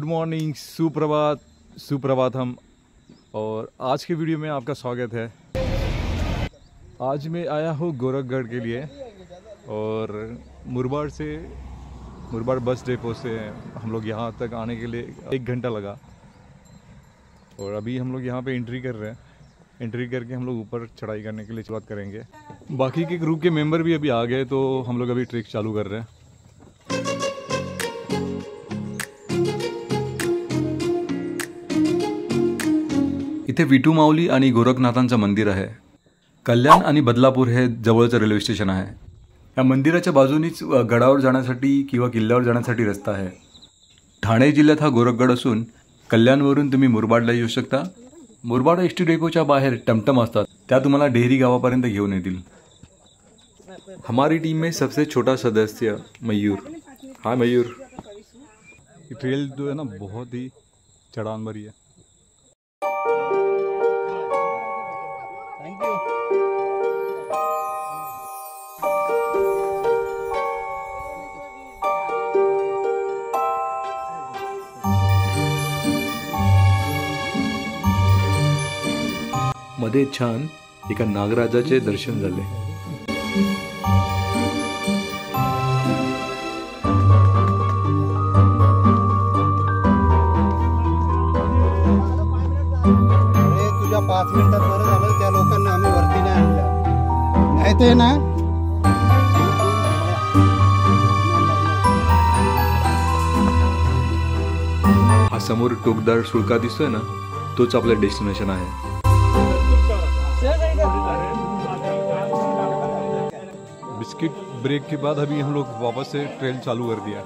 Morning, सुप्रभात, सुप्रभातम। और आज के वीडियो में आपका स्वागत है। आज मैं आया हूँ गोरखगढ़ के लिए और मुरबाड बस डिपो से हम लोग यहाँ तक आने के लिए 1 घंटा लगा। और अभी हम लोग यहाँ पे एंट्री कर रहे हैं। एंट्री करके हम लोग ऊपर चढ़ाई करने के लिए शुरुआत करेंगे। बाकी के ग्रुप के मेंबर भी अभी आ गए, तो हम लोग अभी ट्रेक चालू कर रहे हैं। इथे विठू माऊली आणि गोरखनाथांचं मंदिर आहे। कल्याण आणि बदलापूर हे जवळचं रेल्वे स्टेशन आहे। या मंदिराच्या बाजूनीच गडावर जाण्यासाठी किंवा किल्ल्यावर जाण्यासाठी रस्ता आहे। ठाणे जिल्ह्यात हा गोरखगड असून कल्याणवरून तुम्ही मुरबाडला येऊ शकता। मुरबाड एसटी डेपोच्या बाहेर टमटम असतात, त्या तुम्हाला डेहरी गावापर्यंत घेऊन येतील। हमारी टीम में सबसे छोटा सदस्य मयूर। हाँ मयूर। ये ट्रेल जो है ना बहुत ही चढ़ान भरी है। मध्ये छान एका नागराजाचे दर्शन झाले। तुझ्या 5 मिनिटात बरं झालं, त्या लोकांना आम्ही वरती नाही आणलं, नाही ते ना। हा समोर टोकदार सुळका दिसतोय ना, तोच आपला डेस्टिनेशन आहे। बिस्किट ब्रेक के बाद अभी हम लोग वापस से ट्रेल चालू कर दिया।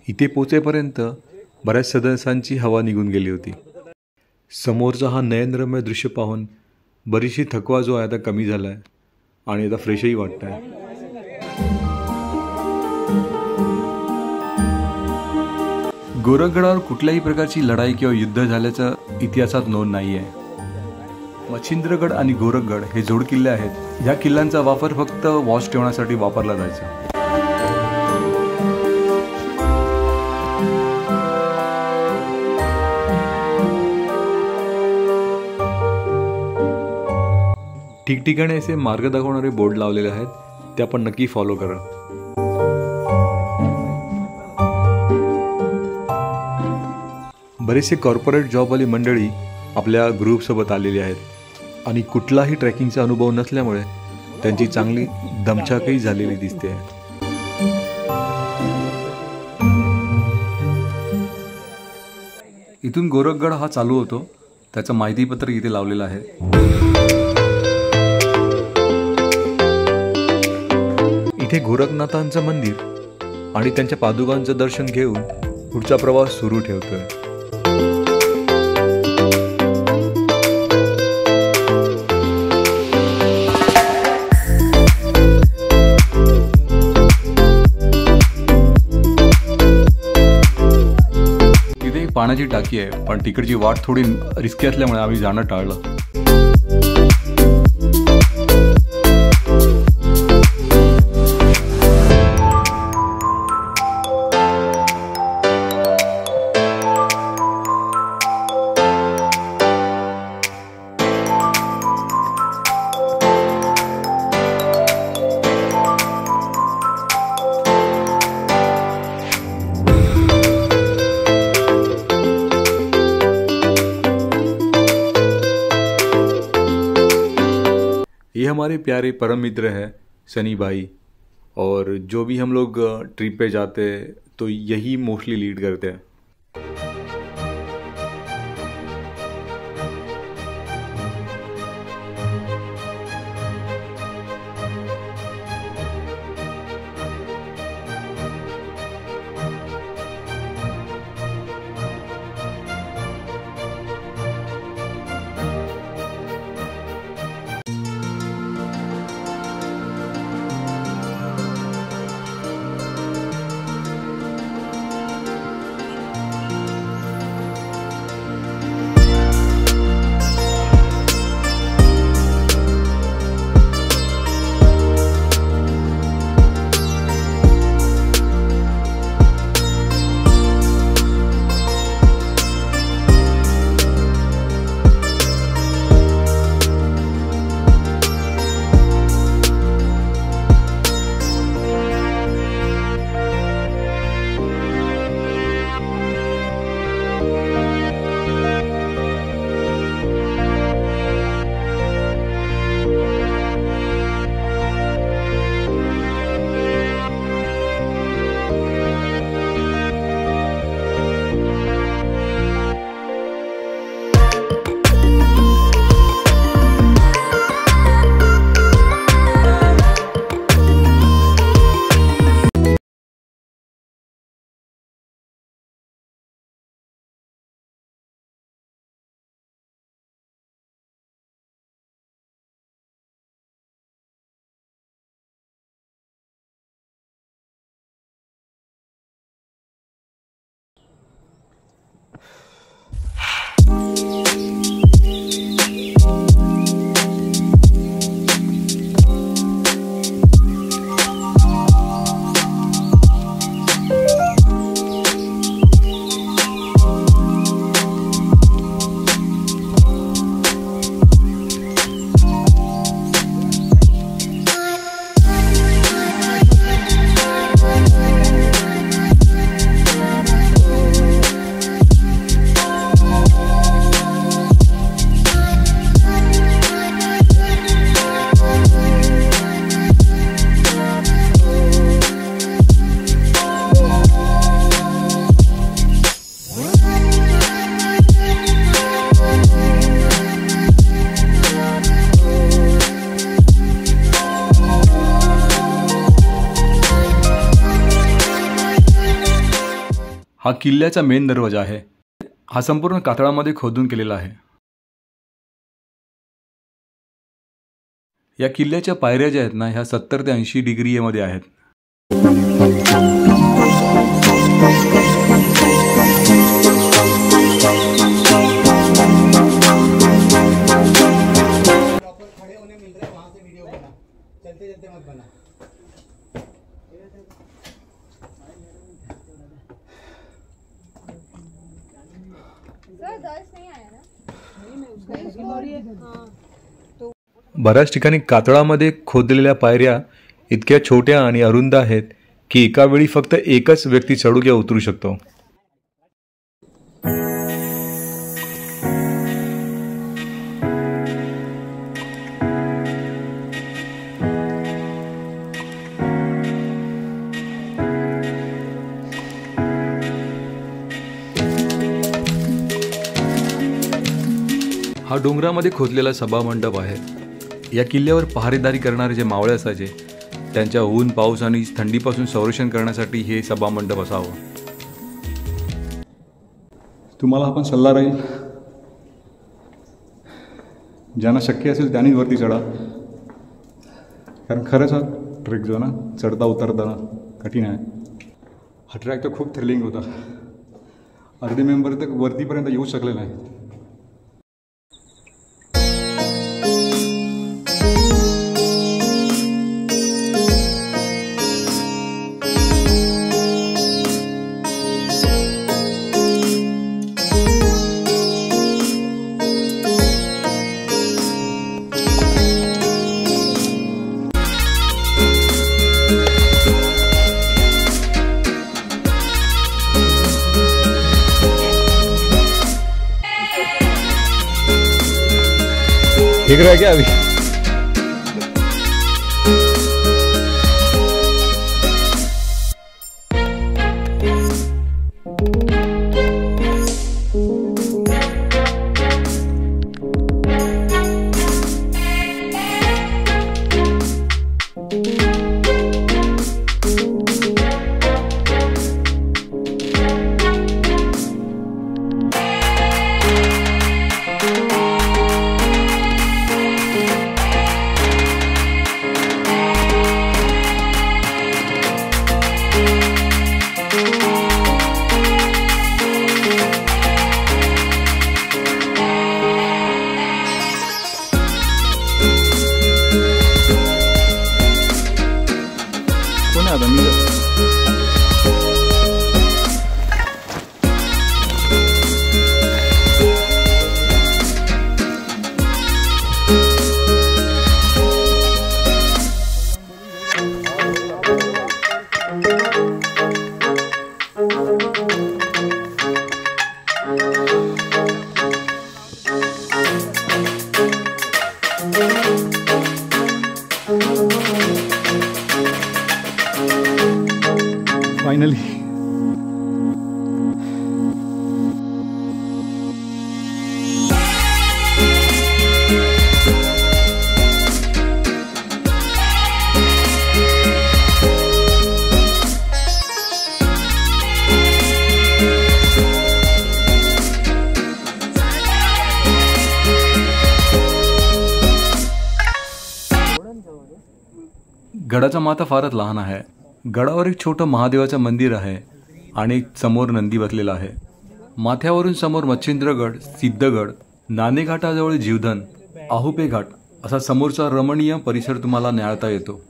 इथे पोहोचेपर्यंत बऱ्याच सदस्यांची हवा निघून गेली होती। समोरचा हा नयनरम्य दृश्य पाहून बरीचशी थकवा जो आहे आता कमी झालाय आणि आता फ्रेशही वाटतंय। गोरखगडावर कुठल्याही प्रकारची लढाई किंवा युद्ध झाल्याचं इतिहासात नोंद नाही आहे। मच्छिंद्रगड आणि गोरखगड हे जोड किल्ले आहेत। या किल्ल्यांचा वापर फक्त वॉच ठेवण्यासाठी वापरला जायचा। ठिकठिकाणी असे मार्ग दाखवणारे बोर्ड लावलेले आहेत, ते आपण नक्की फॉलो करा। बरेचसे कॉर्पोरेट जॉबवाली मंडळी आपल्या ग्रुपसोबत आलेली आहेत आणि कुठलाही ट्रेकिंगचा अनुभव नसल्यामुळे त्यांची चांगली दमछाकही झालेली दिसते। इथून गोरखगड हा चालू होतो, त्याचं माहितीपत्र इथे लावलेलं आहे। इथे गोरखनाथांचं मंदिर आणि त्यांच्या पादुकांचं दर्शन घेऊन पुढचा प्रवास सुरू ठेवतोय। पाण्याची टाकी आहे, पण तिकडची वाट थोडी रिस्की असल्यामुळे आम्ही जाणं टाळलं। ये हमारे प्यारे परम मित्र हैं सनी भाई, और जो भी हम लोग ट्रिप पे जाते हैं तो यही मोस्टली लीड करते हैं। हा किल्ल्याचा मेन दरवाजा आहे. हा संपूर्ण कातळामध्ये खोदून केलेला आहे. या किल्ल्याच्या पायऱ्या ज्या आहेत ना, ह्या 70 ते 80 डिग्री मध्ये आहेत. खड़े होने मिल रहे वहां से वीडियो बना, चलते चलते मत बना. बऱ्याच ठिकाणी कातळामध्ये खोदलेल्या पायऱ्या इतक्या छोट्या आणि अरुंद आहेत की एका वेळी फक्त एकच व्यक्ती चढू किंवा उतरू शकतो. हा डोंगरामध्ये खोदलेला सभामंडप आहे. या किल्ल्यावर पहारेदारी करणारे जे मावळे असायचे त्यांच्या ऊन, पाऊस आणि थंडीपासून संरक्षण करण्यासाठी हे सभामंडप असावं. तुम्हाला आपण सल्ला राहील, ज्यांना शक्य असेल त्यांनी वरती चढा, कारण खरंच हा ट्रेक जो ना चढता उतरताना कठीण आहे. हा ट्रॅक तर खूप थ्रिलिंग होता. अर्धे मेंबर तर वरतीपर्यंत येऊ शकले नाही. ठीक रहा क्या अभी? Finally. गडाचा माथा फारच लहान आहे. गडावर एक छोटं महादेवाचं मंदिर आहे आणि समोर नंदी बसलेला आहे. माथ्यावरून समोर मच्छिंद्रगड, सिद्धगड, नाणेघाटाजवळ जीवधन, आहुपे घाट असा समोरचा रमणीय परिसर तुम्हाला न्याहाळता येतो.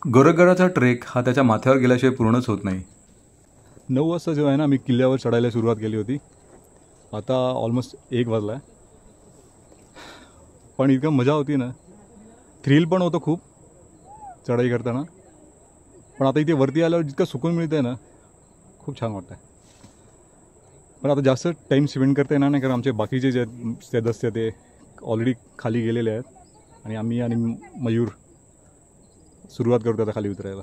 गोरखगडाचा ट्रेक हा त्याच्या माथ्यावर गेल्याशिवाय पूर्णच होत नाही. 9 वाजता जो आहे ना, मी किल्ल्यावर चढायला सुरुवात केली होती. आता ऑलमोस्ट 1 वाजला आहे. पण इतकं मजा होती ना, थ्रिल पण होतं खूप चढाई करताना. पण आता इथे वरती आल्यावर जितकं सुकून मिळतं आहे ना, खूप छान वाटतं आहे. पण आता जास्त टाईम स्पेंड करता येणार नाही, कारण आमचे बाकीचे जे सदस्य ते ऑलरेडी खाली गेलेले आहेत आणि आम्ही आणि मयूर सुरुवात करतो आता खाली उतरायला.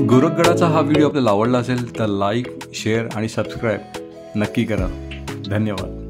गोरखगडाचा हा व्हिडिओ आपल्याला आवडला असेल तर लाईक, शेअर आणि सबस्क्राईब नक्की करा. धन्यवाद.